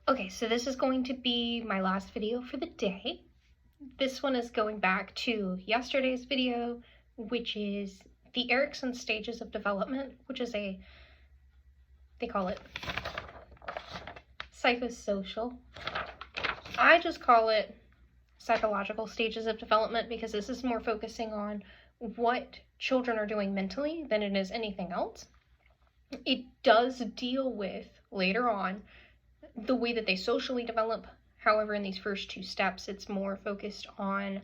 Okay, so this is going to be my last video for the day. This one is going back to yesterday's video, which is the Eriksons stages of development, which is they call it psychosocial. I just call it psychological stages of development because this is more focusing on what children are doing mentally than it is anything else. It does deal with, later on, the way that they socially develop. However, in these first two steps, it's more focused on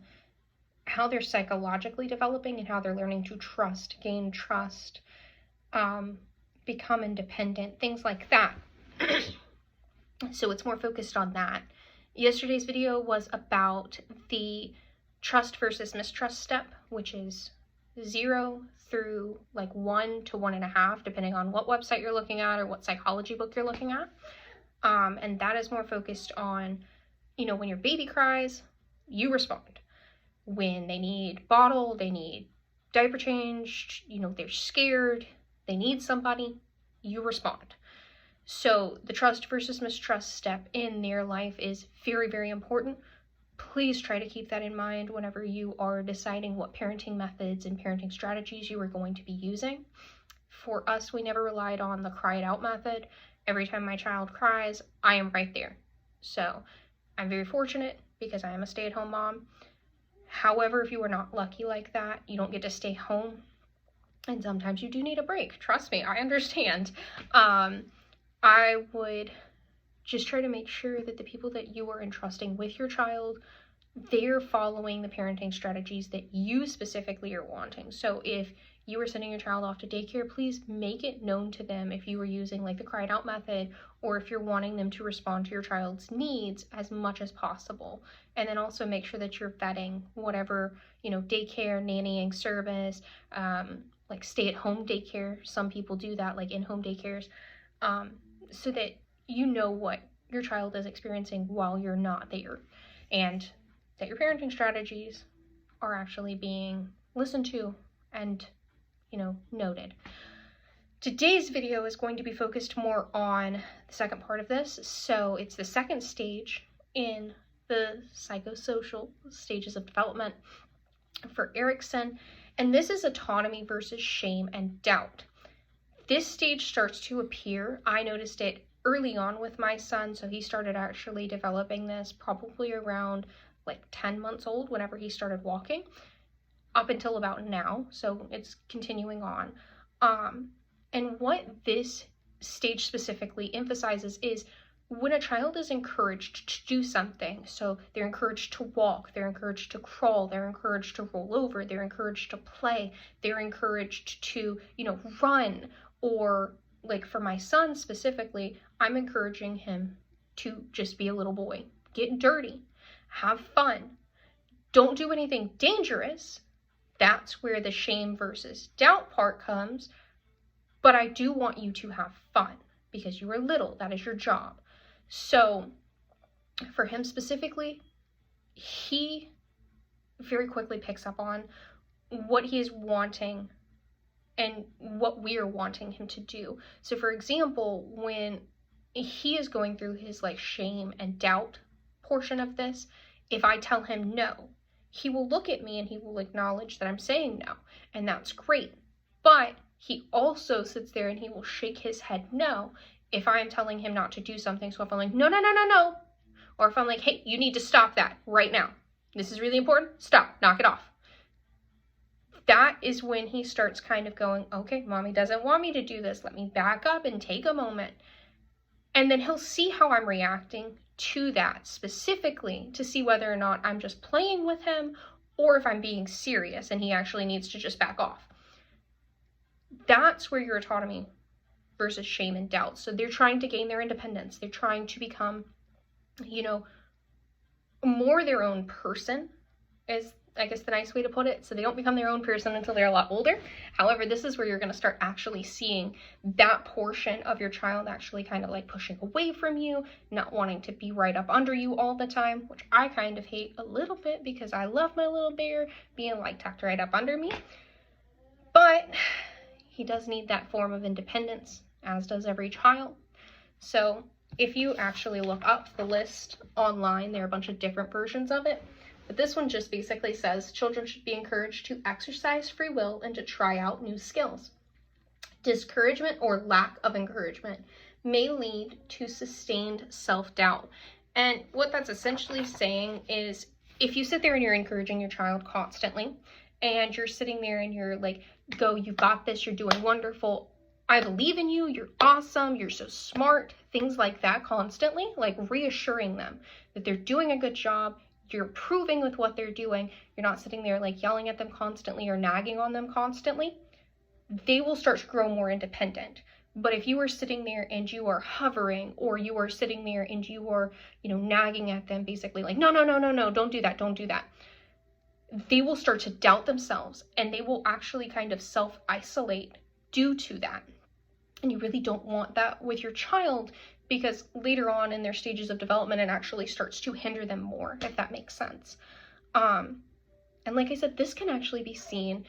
how they're psychologically developing and how they're learning to trust, gain trust, become independent, things like that. So it's more focused on that. Yesterday's video was about the trust versus mistrust step, which is 0 through like 1 to 1.5, depending on what website you're looking at or what psychology book you're looking at. And that is more focused on, when your baby cries, you respond. When they need bottle, they need diaper changed, they're scared, they need somebody, you respond. So the trust versus mistrust step in their life is very, very important. Please try to keep that in mind whenever you are deciding what parenting methods and parenting strategies you are going to be using. For us, we never relied on the cry it out method. Every time my child cries, I am right there. So I'm very fortunate because I am a stay-at-home mom. However, if you are not lucky like that, you don't get to stay home. And sometimes you do need a break. Trust me, I understand. I would just try to make sure that the people that you are entrusting with your child, they're following the parenting strategies that you specifically are wanting. So if you are sending your child off to daycare, please make it known to them if you are using like the cried out method, or if you're wanting them to respond to your child's needs as much as possible. And then also make sure that you're vetting whatever, daycare, nannying service, like stay-at-home daycare. Some people do that, like in-home daycares, so that you know what your child is experiencing while you're not there, and that your parenting strategies are actually being listened to and noted. Today's video is going to be focused more on the second part of this. So it's the second stage in the psychosocial stages of development for Erikson, and this is autonomy versus shame and doubt. This stage starts to appear. I noticed it early on with my son, so he started actually developing this probably around like 10 months old whenever he started walking, up until about now, so it's continuing on. And what this stage specifically emphasizes is when a child is encouraged to do something, so they're encouraged to walk, they're encouraged to crawl, they're encouraged to roll over, they're encouraged to play, they're encouraged to, run, or like for my son specifically, I'm encouraging him to just be a little boy, get dirty, have fun, don't do anything dangerous. That's where the shame versus doubt part comes. But I do want you to have fun because you are little. That is your job. So for him specifically, he very quickly picks up on what he is wanting and what we are wanting him to do. So for example, when he is going through his like shame and doubt portion of this, if I tell him no, he will look at me and he will acknowledge that I'm saying no, and that's great. But he also sits there and he will shake his head no if I'm telling him not to do something. So if I'm like, no, or if I'm like, hey, you need to stop that right now. This is really important. Stop, knock it off. That is when he starts kind of going, okay, mommy doesn't want me to do this. Let me back up and take a moment. And then he'll see how I'm reacting to that specifically to see whether or not I'm just playing with him or if I'm being serious and he actually needs to just back off. That's where your autonomy versus shame and doubt. So they're trying to gain their independence. They're trying to become, more their own person, is I guess the nice way to put it. So they don't become their own person until they're a lot older. However, this is where you're going to start actually seeing that portion of your child actually kind of like pushing away from you, not wanting to be right up under you all the time, which I kind of hate a little bit because I love my little bear being like tucked right up under me. But he does need that form of independence, as does every child. So if you actually look up the list online, there are a bunch of different versions of it. But this one just basically says children should be encouraged to exercise free will and to try out new skills. Discouragement or lack of encouragement may lead to sustained self-doubt. And what that's essentially saying is, if you sit there and you're encouraging your child constantly, and you're sitting there and you're like, go, you got this, you're doing wonderful, I believe in you, you're awesome, you're so smart, things like that constantly, like reassuring them that they're doing a good job, you're approving with what they're doing, you're not sitting there like yelling at them constantly or nagging on them constantly, they will start to grow more independent. But if you are sitting there and you are hovering, or you are sitting there and you are, nagging at them, basically like, no, don't do that, they will start to doubt themselves, and they will actually kind of self-isolate due to that. And you really don't want that with your child, because later on in their stages of development, it actually starts to hinder them more, if that makes sense. And like I said, this can actually be seen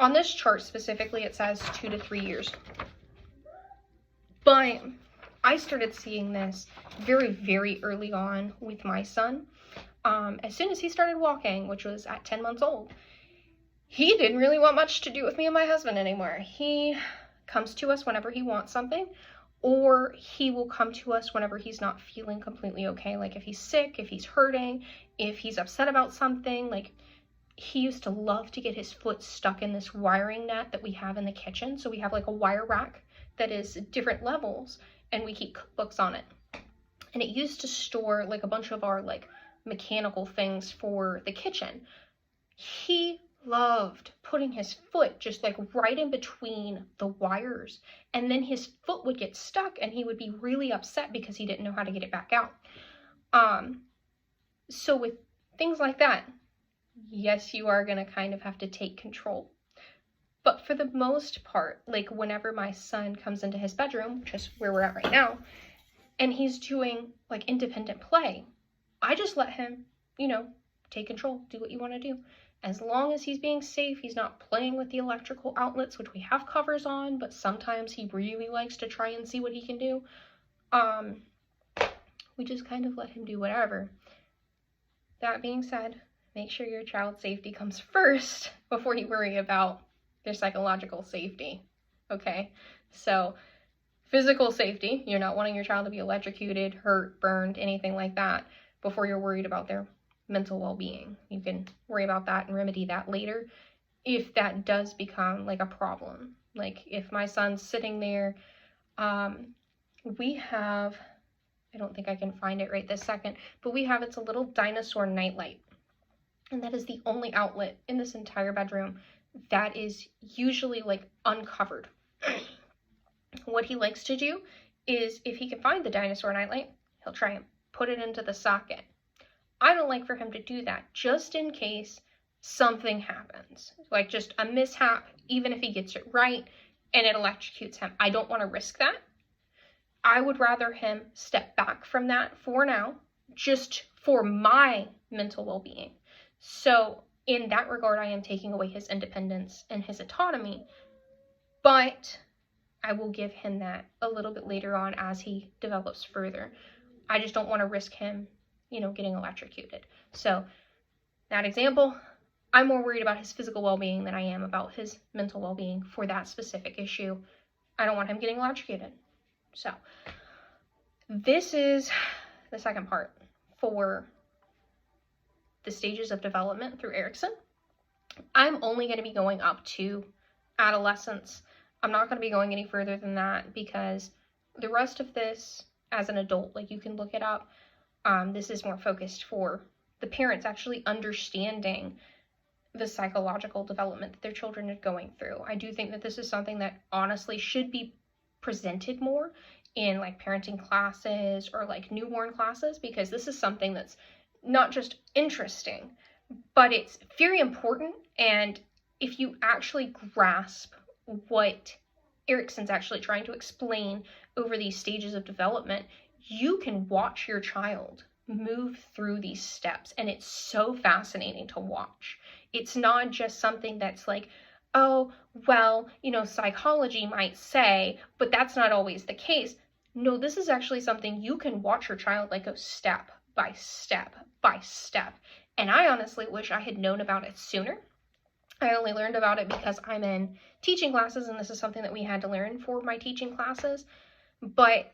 on this chart specifically. It says 2 to 3 years. But I started seeing this very, very early on with my son. As soon as he started walking, which was at 10 months old, he didn't really want much to do with me and my husband anymore. He comes to us whenever he wants something, or he will come to us whenever he's not feeling completely okay. Like if he's sick, if he's hurting, if he's upset about something. Like, he used to love to get his foot stuck in this wiring net that we have in the kitchen. So we have like a wire rack that is different levels, and we keep cookbooks on it. And it used to store like a bunch of our like mechanical things for the kitchen. He loved putting his foot just like right in between the wires, and then his foot would get stuck and he would be really upset because he didn't know how to get it back out. So with things like that, yes, you are going to kind of have to take control. But for the most part, like whenever my son comes into his bedroom, which is where we're at right now, and he's doing like independent play, I just let him, take control, do what you want to do. As long as he's being safe, he's not playing with the electrical outlets, which we have covers on, but sometimes he really likes to try and see what he can do. We just kind of let him do whatever. That being said, make sure your child's safety comes first before you worry about their psychological safety, okay? So physical safety, you're not wanting your child to be electrocuted, hurt, burned, anything like that before you're worried about their mental well-being. You can worry about that and remedy that later if that does become like a problem. Like if my son's sitting there, we have, I don't think I can find it right this second, but we have, it's a little dinosaur nightlight. And that is the only outlet in this entire bedroom that is usually like uncovered. What he likes to do is, if he can find the dinosaur nightlight, he'll try and put it into the socket. I don't like for him to do that, just in case something happens, like just a mishap, even if he gets it right and it electrocutes him. I don't want to risk that. I would rather him step back from that for now, just for my mental well-being. So in that regard, I am taking away his independence and his autonomy, but I will give him that a little bit later on as he develops further. I just don't want to risk him, getting electrocuted. So that example, I'm more worried about his physical well-being than I am about his mental well-being for that specific issue. I don't want him getting electrocuted. So this is the second part for the stages of development through Erikson. I'm only going to be going up to adolescence. I'm not going to be going any further than that, because the rest of this, as an adult, like you can look it up, this is more focused for the parents actually understanding the psychological development that their children are going through. I do think that this is something that honestly should be presented more in like parenting classes or like newborn classes, because this is something that's not just interesting, but it's very important. And if you actually grasp what Erikson's actually trying to explain over these stages of development, you can watch your child move through these steps, and it's so fascinating to watch. It's not just something that's like, oh, well, psychology might say, but that's not always the case. no, this is actually something you can watch your child like go step by step by step. And I honestly wish I had known about it sooner. I only learned about it because I'm in teaching classes, and this is something that we had to learn for my teaching classes. But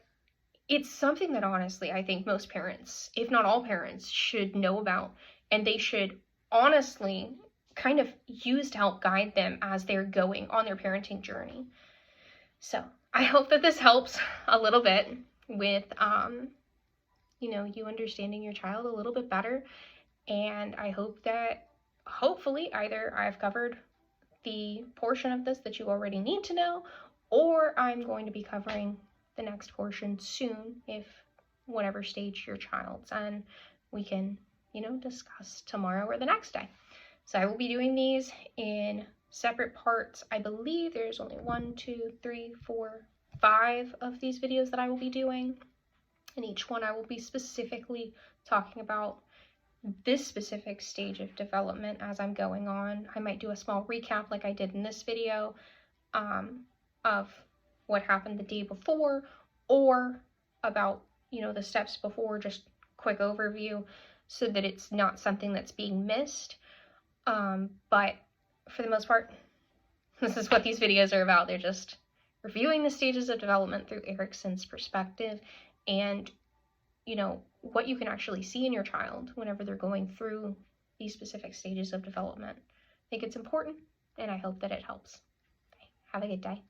it's something that honestly I think most parents, if not all parents, should know about, and they should honestly kind of use to help guide them as they're going on their parenting journey. So I hope that this helps a little bit with, you understanding your child a little bit better. And I hope that hopefully either I've covered the portion of this that you already need to know, or I'm going to be covering the next portion soon, if whatever stage your child's in, we can, discuss tomorrow or the next day. So I will be doing these in separate parts. I believe there's only 1, 2, 3, 4, 5 of these videos that I will be doing. And each one I will be specifically talking about this specific stage of development as I'm going on. I might do a small recap like I did in this video of what happened the day before, or about, the steps before, just quick overview, so that it's not something that's being missed. But for the most part, this is what these videos are about. They're just reviewing the stages of development through Eriksons' perspective, and what you can actually see in your child whenever they're going through these specific stages of development. I think it's important, and I hope that it helps. Have a good day.